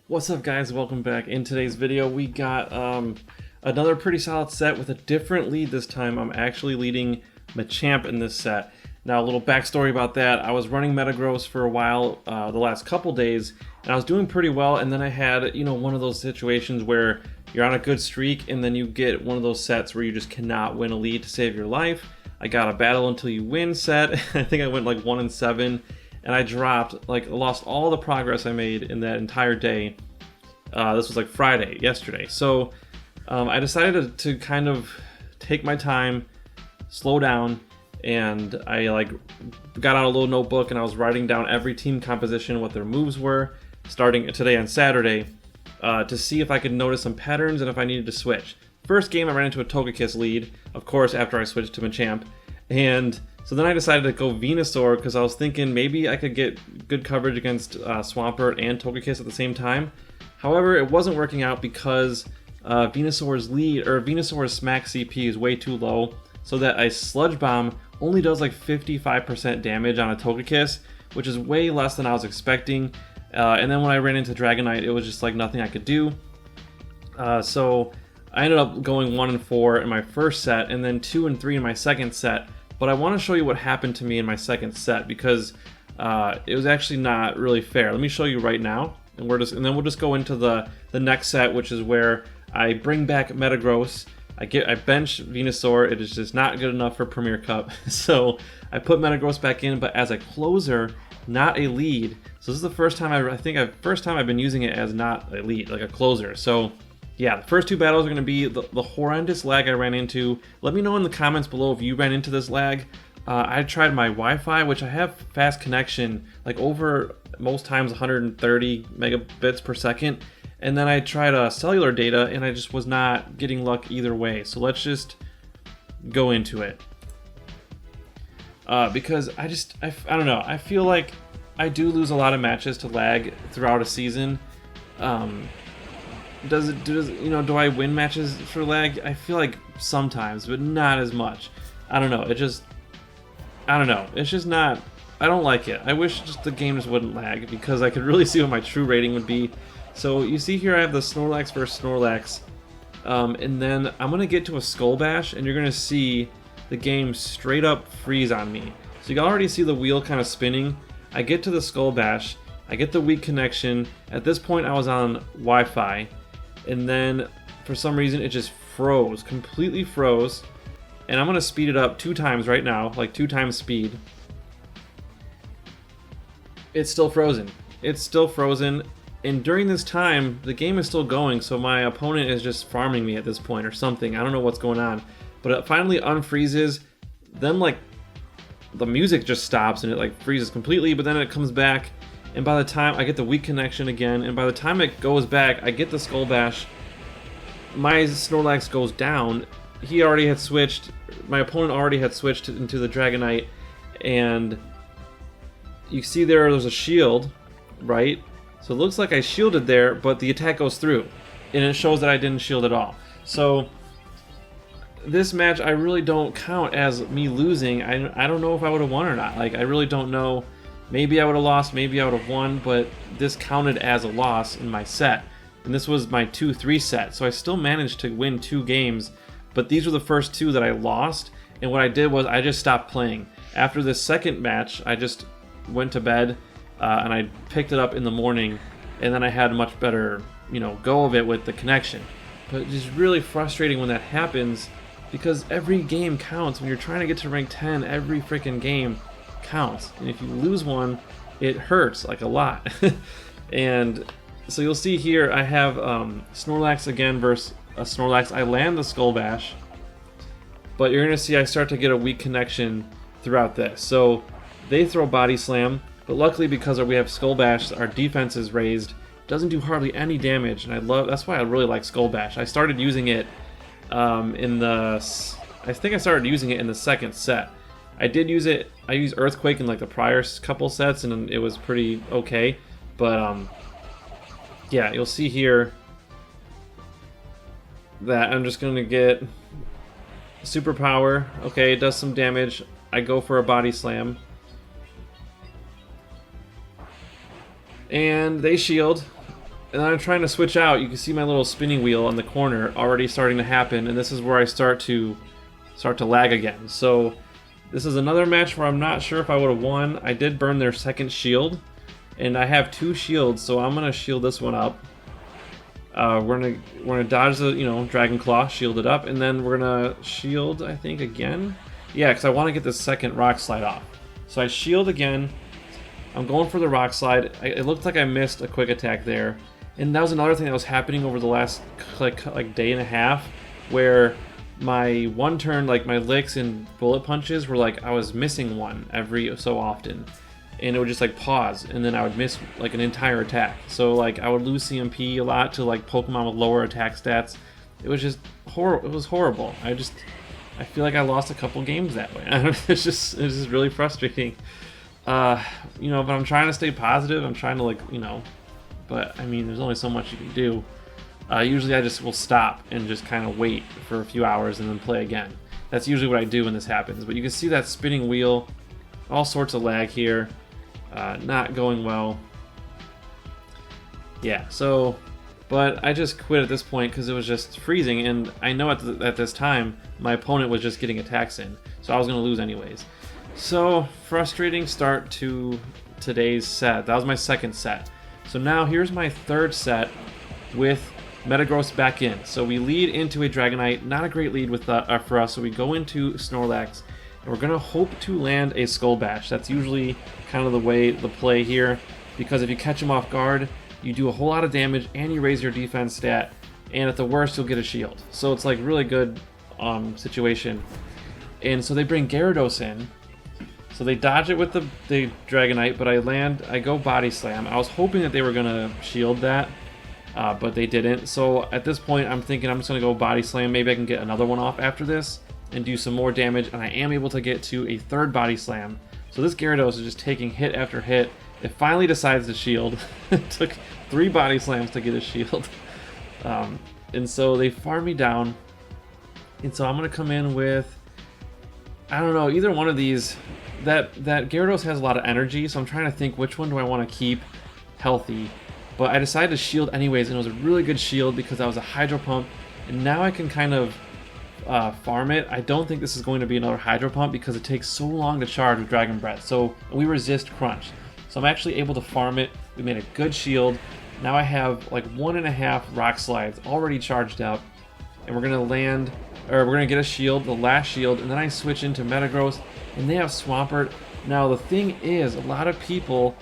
What's up, guys? Welcome back. In today's video we got another pretty solid set with a different lead this time. I'm actually leading Machamp in this set. Now, a little backstory about that: I was running Metagross for a while the last couple days, and I was doing pretty well, and then I had, one of those situations where you're on a good streak and then you get one of those sets where you just cannot win a lead to save your life. I got a battle until you win set. I think I went like 1-7. And I dropped, lost all the progress I made in that entire day. This was like Friday, yesterday. So I decided to kind of take my time, slow down, and I got out a little notebook and I was writing down every team composition, what their moves were, starting today on Saturday, to see if I could notice some patterns and if I needed to switch. First game, I ran into a Togekiss lead, of course, after I switched to Machamp, and so then I decided to go Venusaur because I was thinking maybe I could get good coverage against Swampert and Togekiss at the same time. However, it wasn't working out because Venusaur's Smack CP is way too low, so that a Sludge Bomb only does like 55% damage on a Togekiss, which is way less than I was expecting. And then when I ran into Dragonite, it was just like nothing I could do. So I ended up going 1-4 in my first set, and then 2-3 in my second set. But I want to show you what happened to me in my second set because it was actually not really fair. Let me show you right now, and then we'll just go into the next set, which is where I bring back Metagross. I bench Venusaur. It is just not good enough for Premier Cup, so I put Metagross back in, but as a closer, not a lead. So this is the first time I've been using it as not a lead, like a closer. So yeah, the first two battles are going to be the horrendous lag I ran into. Let me know in the comments below if you ran into this lag. I tried my Wi-Fi, which I have fast connection, like over most times 130 megabits per second. And then I tried cellular data, and I just was not getting luck either way. So let's just go into it. Because I don't know. I feel like I do lose a lot of matches to lag throughout a season. Do I win matches for lag? I feel like sometimes, but not as much. I don't know. It's just not. I don't like it. I wish just the game just wouldn't lag because I could really see what my true rating would be. So you see here I have the Snorlax versus Snorlax, and then I'm gonna get to a Skull Bash, and you're gonna see the game straight up freeze on me. So you can already see the wheel kind of spinning. I get to the Skull Bash. I get the weak connection. At this point, I was on Wi-Fi. And then, for some reason, it just froze. Completely froze. And I'm going to speed it up 2 times right now. Like 2 times speed. It's still frozen. It's still frozen. And during this time, the game is still going. So my opponent is just farming me at this point or something. I don't know what's going on. But it finally unfreezes. Then, the music just stops and it, freezes completely. But then it comes back. And by the time I get the weak connection again, and by the time it goes back, I get the Skull Bash. My Snorlax goes down. He already had switched. My opponent already had switched into the Dragonite, and you see there's a shield, right? So it looks like I shielded there, but the attack goes through, and it shows that I didn't shield at all. So this match I really don't count as me losing. I don't know if I would have won or not. I really don't know. Maybe I would have lost, maybe I would have won, but this counted as a loss in my set. And this was my 2-3 set, so I still managed to win 2 games, but these were the first 2 that I lost, and what I did was I just stopped playing. After this second match, I just went to bed, and I picked it up in the morning, and then I had a much better, go of it with the connection. But it's just really frustrating when that happens, because every game counts. When you're trying to get to rank 10, every freaking game counts, and if you lose one, it hurts a lot. And so you'll see here I have Snorlax again versus a Snorlax. I land the Skull Bash, but you're gonna see I start to get a weak connection throughout this. So they throw Body Slam, but luckily because we have Skull Bash, our defense is raised. Doesn't do hardly any damage, and that's why I really like Skull Bash. I started using it I think I started using it in the second set. I did use it. I used Earthquake in the prior couple sets, and it was pretty okay. But yeah, you'll see here that I'm just going to get Superpower. Okay, it does some damage. I go for a Body Slam. And they shield. and then I'm trying to switch out. You can see my little spinning wheel on the corner already starting to happen, and this is where I start to lag again. So this is another match where I'm not sure if I would have won. I did burn their second shield, and I have 2 shields, so I'm gonna shield this one up. We're gonna dodge the Dragon Claw, shield it up, and then we're gonna shield, I think, again. Yeah, because I want to get this second Rock Slide off. So I shield again. I'm going for the Rock Slide. It looked like I missed a quick attack there, and that was another thing that was happening over the last like day and a half, where my one turn, like my licks and bullet punches were like I was missing one every so often, and it would just like pause, and then I would miss like an entire attack. So like I would lose CMP a lot to like Pokemon with lower attack stats. It was just horrible. It was horrible. I feel like I lost a couple games that way. It's just really frustrating. But I'm trying to stay positive. I'm trying to but I mean, there's only so much you can do. Usually I just will stop and just kind of wait for a few hours and then play again. That's usually what I do when this happens. But you can see that spinning wheel, all sorts of lag here, not going well. Yeah, so, but I just quit at this point because it was just freezing, and I know at this time my opponent was just getting attacks in, so I was going to lose anyways. So, frustrating start to today's set. That was my second set. So now here's my third set with Metagross back in. So we lead into a Dragonite, not a great lead with for us, so we go into Snorlax, and we're going to hope to land a Skull Bash. That's usually kind of the play here, because if you catch him off guard, you do a whole lot of damage and you raise your defense stat, and at the worst you'll get a shield. So it's like really good situation. And so they bring Gyarados in. So they dodge it with the Dragonite, but I go Body Slam. I was hoping that they were going to shield that, but they didn't. So at this point, I'm thinking I'm just going to go Body Slam. Maybe I can get another one off after this and do some more damage, and I am able to get to a third Body Slam. So this Gyarados is just taking hit after hit. It finally decides to shield. It took 3 Body Slams to get a shield. And so they farm me down. And so I'm going to come in with, I don't know, either one of these. That Gyarados has a lot of energy, so I'm trying to think which one do I want to keep healthy. But I decided to shield anyways, and it was a really good shield because I was a Hydro Pump, and now I can kind of farm it. I don't think this is going to be another Hydro Pump because it takes so long to charge with Dragon Breath. So we resist Crunch. So I'm actually able to farm it. We made a good shield. Now I have like 1.5 Rock Slides already charged up, and we're gonna get a shield, the last shield, and then I switch into Metagross, and they have Swampert. Now the thing is, a lot of people,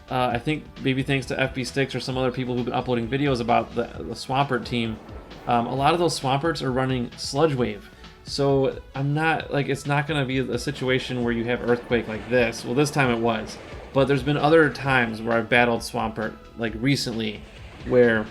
I think maybe thanks to FB Sticks or some other people who've been uploading videos about the Swampert team, a lot of those Swamperts are running Sludge Wave. So I'm not, like, it's not gonna be a situation where you have Earthquake like this. Well, this time it was. But there's been other times where I've battled Swampert, like recently, where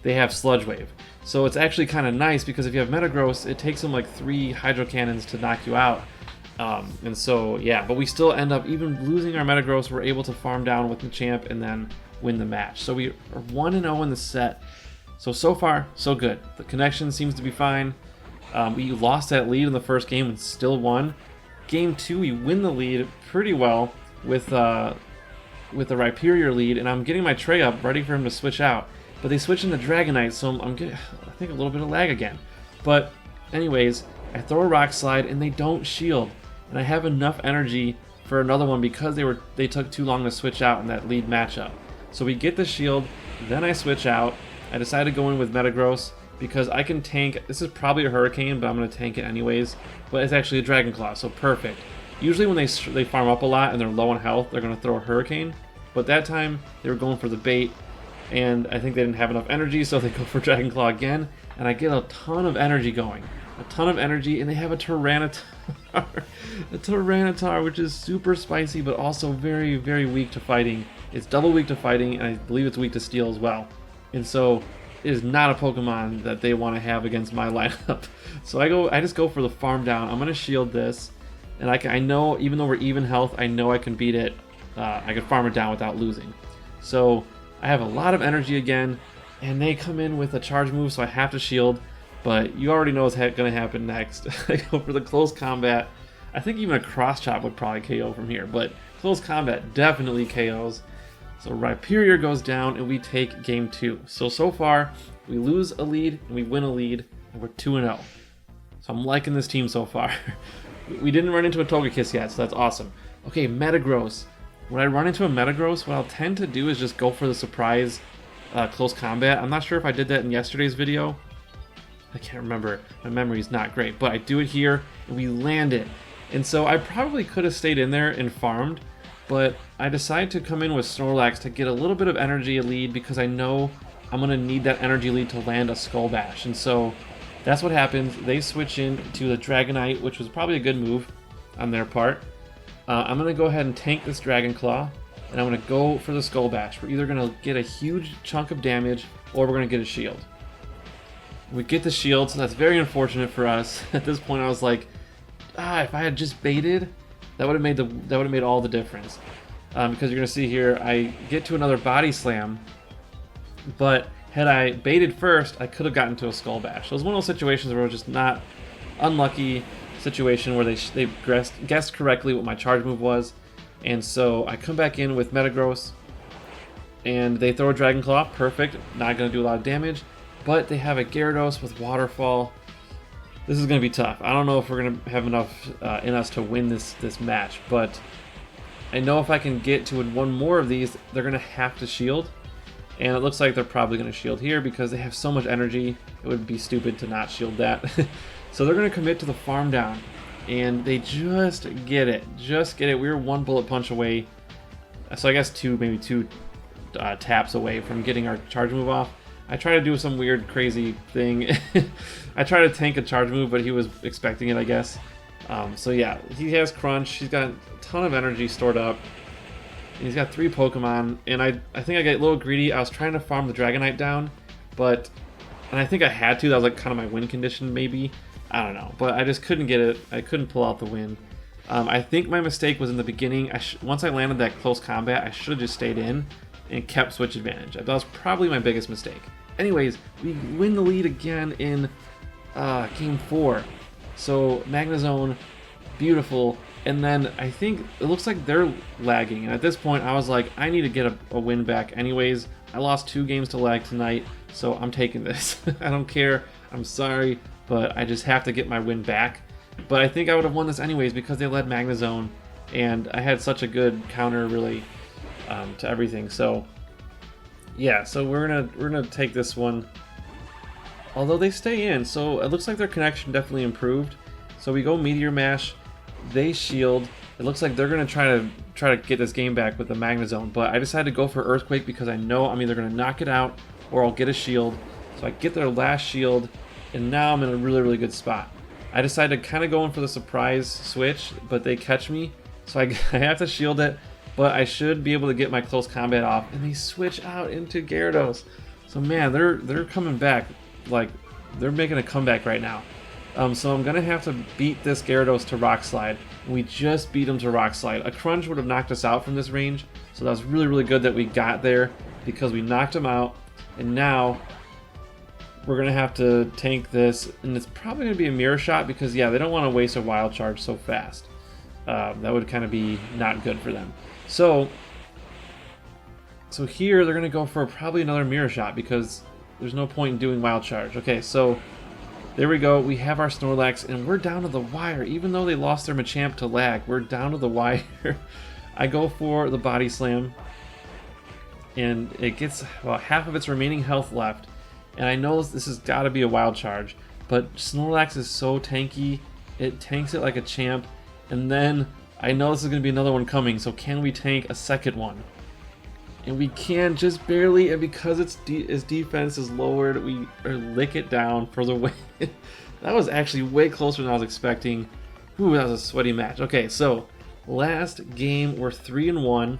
they have Sludge Wave. So it's actually kind of nice because if you have Metagross, it takes them like 3 Hydro Cannons to knock you out. And so, yeah, but we still end up, even losing our Metagross, we're able to farm down with Machamp and then win the match. So we are 1-0 in the set. So far, so good. The connection seems to be fine. We lost that lead in the first game and still won. Game 2, we win the lead pretty well with the Rhyperior lead, and I'm getting my tray up, ready for him to switch out. But they switch into Dragonite, so I'm getting, I think, a little bit of lag again. But anyways, I throw a Rock Slide, and they don't shield. And I have enough energy for another one because they took too long to switch out in that lead matchup. So we get the shield, then I switch out. I decide to go in with Metagross because I can tank. This is probably a Hurricane, but I'm going to tank it anyways. But it's actually a Dragon Claw, so perfect. Usually when they farm up a lot and they're low on health, they're going to throw a Hurricane. But that time, they were going for the bait, and I think they didn't have enough energy, so they go for Dragon Claw again, and I get a ton of energy going. A ton of energy, and they have a Tyranitar. A Tyranitar, which is super spicy, but also very, very weak to fighting. It's double weak to fighting, and I believe it's weak to steel as well. And so, it is not a Pokemon that they want to have against my lineup. So I just go for the farm down. I'm going to shield this, and I know, even though we're even health, I know I can beat it. I can farm it down without losing. So, I have a lot of energy again, and they come in with a charge move, so I have to shield. But you already know what's going to happen next. I go for the close combat. I think even a cross chop would probably KO from here, but close combat definitely KOs. So Rhyperior goes down and we take game 2. So far, we lose a lead and we win a lead, and we're 2-0. So I'm liking this team so far. We didn't run into a Togekiss yet, so that's awesome. Okay, Metagross. When I run into a Metagross, what I'll tend to do is just go for the surprise close combat. I'm not sure if I did that in yesterday's video. I can't remember. My memory's not great, but I do it here and we land it. And so I probably could have stayed in there and farmed, but I decided to come in with Snorlax to get a little bit of energy lead because I know I'm going to need that energy lead to land a Skull Bash. And so that's what happens. They switch in to the Dragonite, which was probably a good move on their part. I'm going to go ahead and tank this Dragon Claw, and I'm going to go for the Skull Bash. We're either going to get a huge chunk of damage, or we're going to get a shield. We get the shield, so that's very unfortunate for us. At this point, I was like, if I had just baited, that would have made all the difference. Because you're going to see here, I get to another Body Slam, but had I baited first, I could have gotten to a Skull Bash. So it was one of those situations where it was just not unlucky situation where they guessed correctly what my charge move was. And so I come back in with Metagross, and they throw a Dragon Claw. Perfect. Not going to do a lot of damage, but they have a Gyarados with Waterfall. This is going to be tough. I don't know if we're going to have enough in us to win this match, but I know if I can get to one more of these, they're going to have to shield. And it looks like they're probably going to shield here because they have so much energy. It would be stupid to not shield that. So they're going to commit to the farm down. And they just get it. Just get it. We were one bullet punch away. So I guess maybe two taps away from getting our charge move off. I try to do some weird, crazy thing. I try to tank a charge move, but he was expecting it, I guess. So yeah, he has Crunch. He's got a ton of energy stored up. And he's got 3 Pokemon, and I think I got a little greedy. I was trying to farm the Dragonite down, and I think I had to. That was like kind of my win condition, maybe. I don't know, but I just couldn't get it. I couldn't pull out the win. I think my mistake was in the beginning. Once I landed that close combat, I should have just stayed in and kept switch advantage. That was probably my biggest mistake. Anyways, we win the lead again in game 4. So Magnezone, beautiful. And then I think it looks like they're lagging. And at this point, I was like, I need to get a win back anyways. I lost 2 games to lag tonight, so I'm taking this. I don't care. I'm sorry, but I just have to get my win back. But I think I would have won this anyways because they led Magnezone, and I had such a good counter, really, to everything. So yeah, so we're gonna take this one. Although they stay in, so it looks like their connection definitely improved. So we go Meteor Mash. They shield. It looks like they're gonna try to get this game back with the Magnezone, but I decided to go for Earthquake because I know I'm either gonna knock it out or I'll get a shield. So I get their last shield, and now I'm in a really, really good spot. I decided to kind of go in for the surprise switch, but they catch me, so I have to shield it, but I should be able to get my close combat off, and they switch out into Gyarados. So man, they're coming back, like they're making a comeback right now. So I'm gonna have to beat this Gyarados to Rock Slide. We just beat him to Rock Slide. A Crunch would have knocked us out from this range, so that was really, really good that we got there because we knocked him out. And now we're gonna have to tank this, and it's probably gonna be a Mirror Shot because yeah, they don't want to waste a Wild Charge so fast. That would kind of be not good for them. So here they're gonna go for probably another Mirror Shot because there's no point in doing Wild Charge. Okay, so there we go. We have our Snorlax, and we're down to the wire. Even though they lost their Machamp to lag, we're down to the wire. I go for the Body Slam, and it gets about half of its remaining health left. And I know this has got to be a Wild Charge, but Snorlax is so tanky. It tanks it like a champ. And then I know this is going to be another one coming, so can we tank a second one? And we can, just barely, and because its defense is lowered, we lick it down for the win. That was actually way closer than I was expecting. Ooh, that was a sweaty match. Okay, so last game, we're 3-1,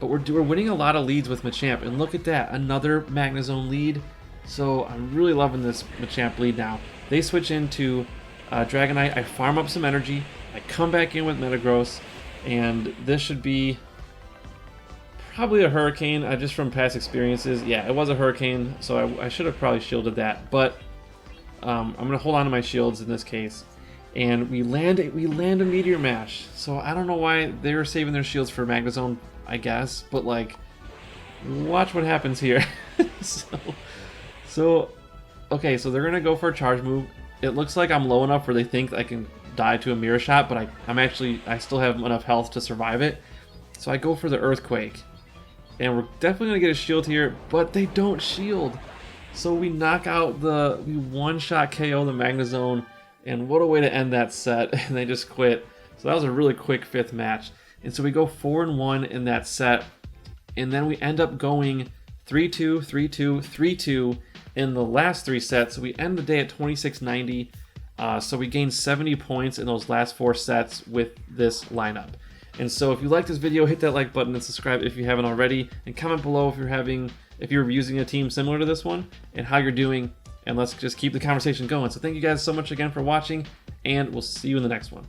but we're winning a lot of leads with Machamp, and look at that, another Magnezone lead. So I'm really loving this Machamp lead now. They switch into Dragonite. I farm up some energy. I come back in with Metagross, and this should be probably a Hurricane, just from past experiences. Yeah, it was a Hurricane, so I should have probably shielded that. But I'm going to hold on to my shields in this case. And we land a Meteor Mash. So I don't know why they were saving their shields for Magnezone, I guess. But like, Watch what happens here. so, okay, so they're gonna go for a charge move. It looks like I'm low enough where they think I can die to a mirror shot, but I still have enough health to survive it. So I go for the earthquake, and we're definitely gonna get a shield here, but they don't shield. So we knock out we one-shot KO the Magnezone, and what a way to end that set, and they just quit. So that was a really quick 5th match. And so we go 4-1 in that set, and then we end up going 3-2, 3-2, 3-2 in the last 3 sets. So we end the day at 2690. So we gained 70 points in those last 4 sets with this lineup. And so if you like this video, hit that like button and subscribe if you haven't already, and comment below if you're using a team similar to this one and how you're doing, and let's just keep the conversation going. So thank you guys so much again for watching, and we'll see you in the next one.